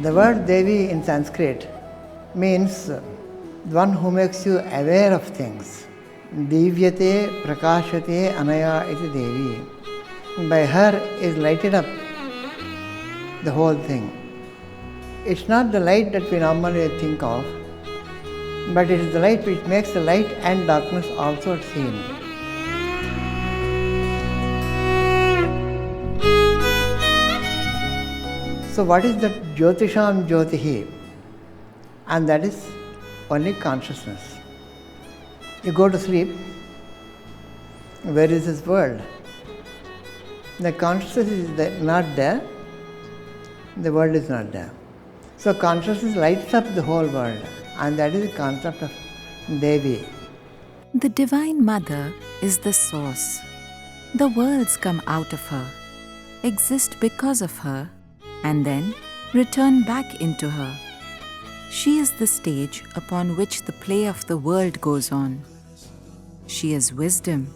The word Devi in Sanskrit means one who makes you aware of things. Divyate prakashate anaya iti Devi. By her is lighted up the whole thing. It's not the light that we normally think of, but it is the light which makes the light and darkness also seen. So what is that Jyotisham Jyotihi? And that is only consciousness. You go to sleep, where is this world? The consciousness is not there, the world is not there. So consciousness lights up the whole world, and that is the concept of Devi. The Divine Mother is the source. The worlds come out of her, exist because of her, and then return back into her. She is the stage upon which the play of the world goes on. She is wisdom,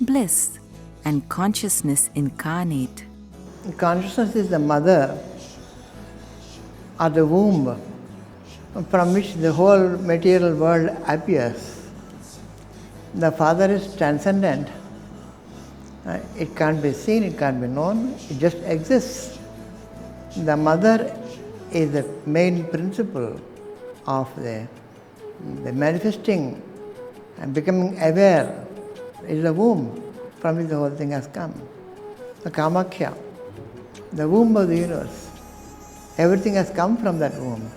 bliss, and consciousness incarnate. Consciousness is the mother or the womb from which the whole material world appears. The Father is transcendent. It can't be seen, it can't be known, it just exists. The mother is the main principle of the manifesting and becoming aware. Is the womb from which the whole thing has come. The Kamakhya, the womb of the universe. Everything has come from that womb.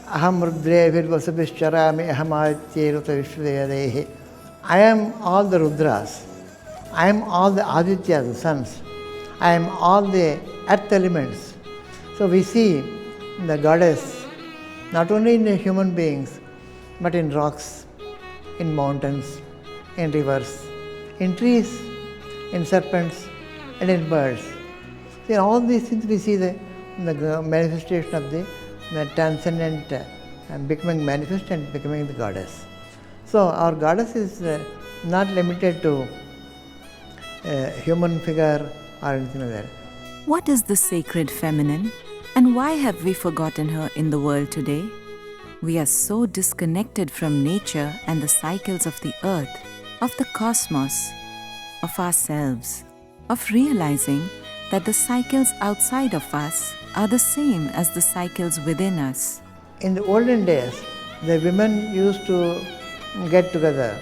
Aham rudre virvasabhischarami aham adityeruta vishvadehi. I am all the Rudras. I am all the Adityas, the suns. I am all the earth elements. So we see the goddess not only in the human beings, but in rocks, in mountains, in rivers, in trees, in serpents, and in birds. So in all these things we see the manifestation of the transcendent becoming manifest and becoming the goddess. So our goddess is not limited to a human figure or anything like that. What is the sacred feminine, and why have we forgotten her in the world today? We are so disconnected from nature and the cycles of the earth, of the cosmos, of ourselves, of realizing that the cycles outside of us are the same as the cycles within us. In the olden days, the women used to get together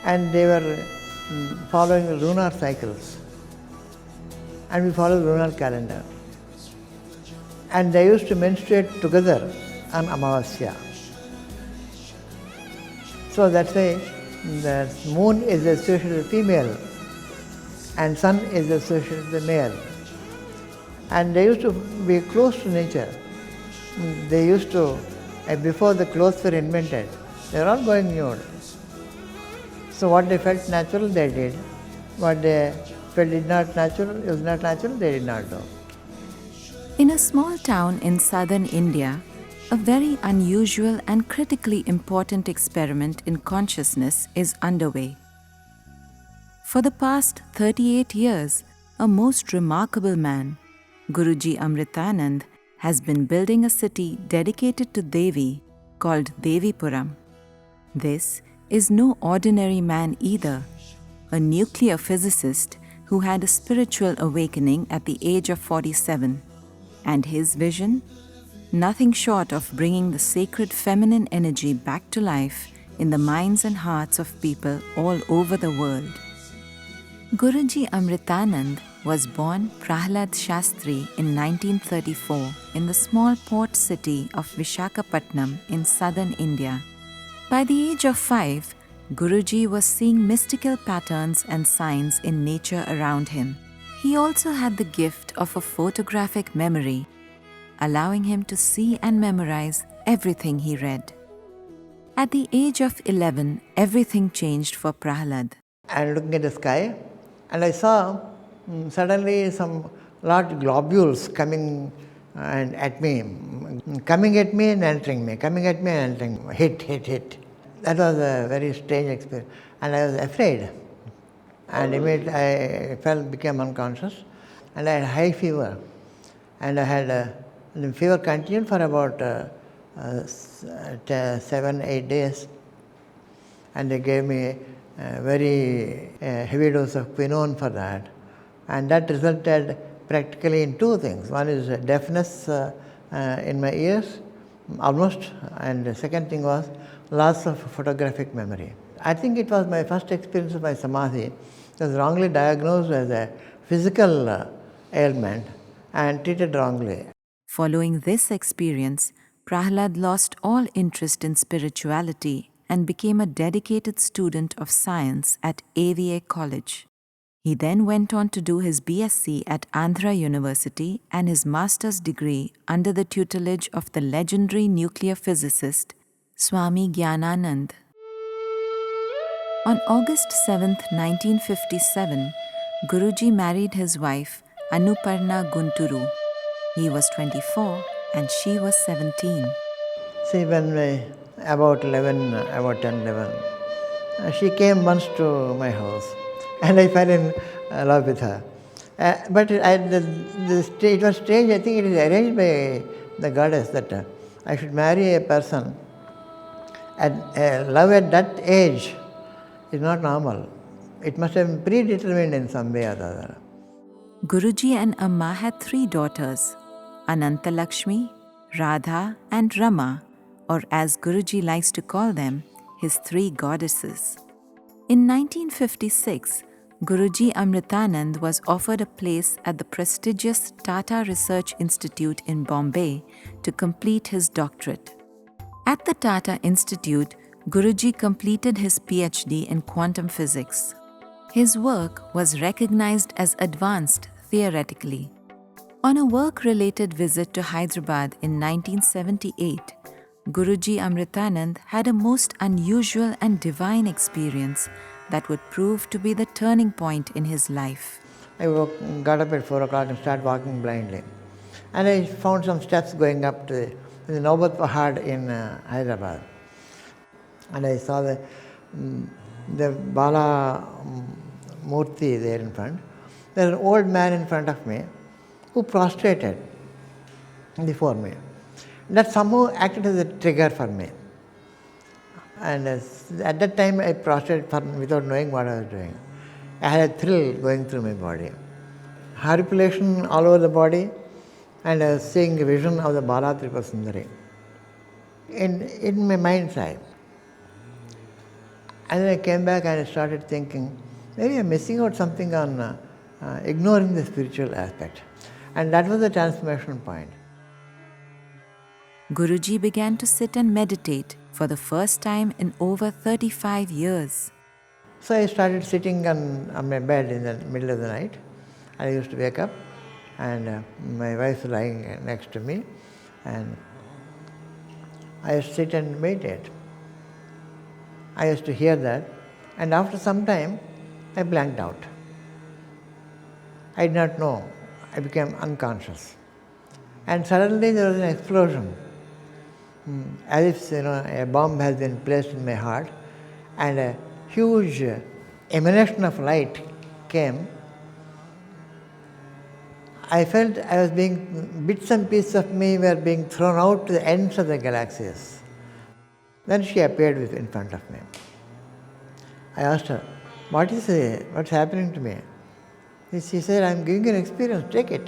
and they were following lunar cycles, and we follow the lunar calendar. And they used to menstruate together on Amavasya. So that's why the moon is associated with the female and sun is associated with the male. And they used to be close to nature. They used to, before the clothes were invented, they were all going nude. So what they felt natural, they did. What they felt is not natural, they did not do. In a small town in southern India, a very unusual and critically important experiment in consciousness is underway. For the past 38 years, a most remarkable man, Guruji Amritanand, has been building a city dedicated to Devi called Devipuram. This is no ordinary man either, a nuclear physicist who had a spiritual awakening at the age of 47. And his vision? Nothing short of bringing the sacred feminine energy back to life in the minds and hearts of people all over the world. Guruji Amritanand was born Prahlad Shastri in 1934 in the small port city of Visakhapatnam in southern India. By the age of 5, Guruji was seeing mystical patterns and signs in nature around him. He also had the gift of a photographic memory, allowing him to see and memorize everything he read. At the age of 11, everything changed for Prahlad. And looking at the sky, and I saw suddenly some large globules coming at me and entering me, hit. That was a very strange experience, and I was afraid. And immediately I became unconscious, and I had high fever, and I had And the fever continued for about 7-8 days. And they gave me a very heavy dose of quinone for that. And that resulted practically in two things. One is deafness in my ears, almost, and the second thing was loss of photographic memory. I think it was my first experience of my samadhi. It was wrongly diagnosed as a physical ailment and treated wrongly. Following this experience, Prahlad lost all interest in spirituality and became a dedicated student of science at AVA College. He then went on to do his BSc at Andhra University and his master's degree under the tutelage of the legendary nuclear physicist Swami Gyananand. On August 7, 1957, Guruji married his wife Anuparna Gunturu. He was 24 and she was 17. See, when about 10, 11, she came once to my house and I fell in love with her. But it was strange. I think it is arranged by the goddess that I should marry a person. And love at that age is not normal. It must have been predetermined in some way or the other. Guruji and Amma had 3 daughters, Anantalakshmi, Radha and Rama, or as Guruji likes to call them, his 3 goddesses. In 1956, Guruji Amritanand was offered a place at the prestigious Tata Research Institute in Bombay to complete his doctorate. At the Tata Institute, Guruji completed his PhD in quantum physics. His work was recognized as advanced theoretically. On a work-related visit to Hyderabad in 1978, Guruji Amritanand had a most unusual and divine experience that would prove to be the turning point in his life. I got up at 4 o'clock and started walking blindly. And I found some steps going up to the Naubat Pahad in Hyderabad. And I saw the Bala Murti there in front. There was an old man in front of me who prostrated before me. That somehow acted as a trigger for me. And at that time I prostrated without knowing what I was doing. I had a thrill going through my body. Haripulation all over the body, and I was seeing a vision of the Bala Tripura Sundari in my mind's eye. And then I came back and I started thinking, maybe I'm missing out something on ignoring the spiritual aspect. And that was the transformation point. Guruji began to sit and meditate for the first time in over 35 years. So I started sitting on my bed in the middle of the night. I used to wake up and my wife was lying next to me, and I used to sit and meditate. I used to hear that, and after some time I blanked out. I did not know. I became unconscious. And suddenly there was an explosion. As if a bomb has been placed in my heart, and a huge emanation of light came. I felt I was bits and pieces of me were being thrown out to the ends of the galaxies. Then she appeared in front of me. I asked her, what's happening to me? She said, I'm giving you an experience, take it.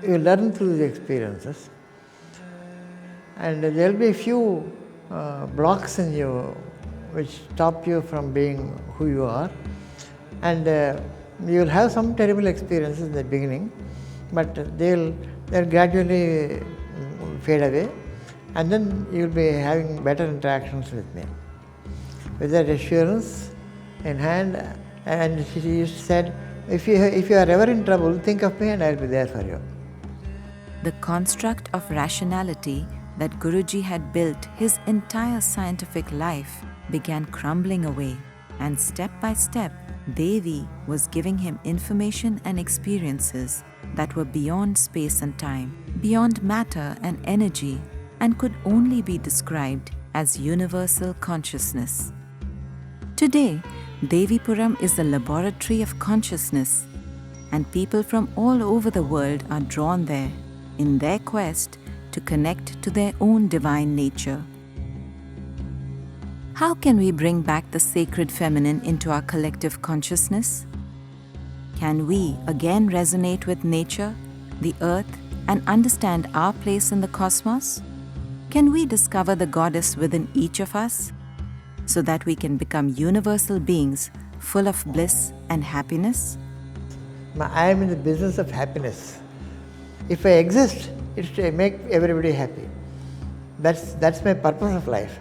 You learn through the experiences. And there will be a few blocks in you which stop you from being who you are. And you will have some terrible experiences in the beginning, but they'll gradually fade away. And then you will be having better interactions with me. With that assurance in hand, and she said, if you are ever in trouble, think of me and I will be there for you. The construct of rationality that Guruji had built his entire scientific life began crumbling away, and step by step, Devi was giving him information and experiences that were beyond space and time, beyond matter and energy, and could only be described as universal consciousness. Today, Devipuram is the laboratory of consciousness, and people from all over the world are drawn there, in their quest to connect to their own divine nature. How can we bring back the sacred feminine into our collective consciousness? Can we again resonate with nature, the earth, and understand our place in the cosmos? Can we discover the goddess within each of us so that we can become universal beings full of bliss and happiness? I am in the business of happiness. If I exist, it's to make everybody happy. That's my purpose of life.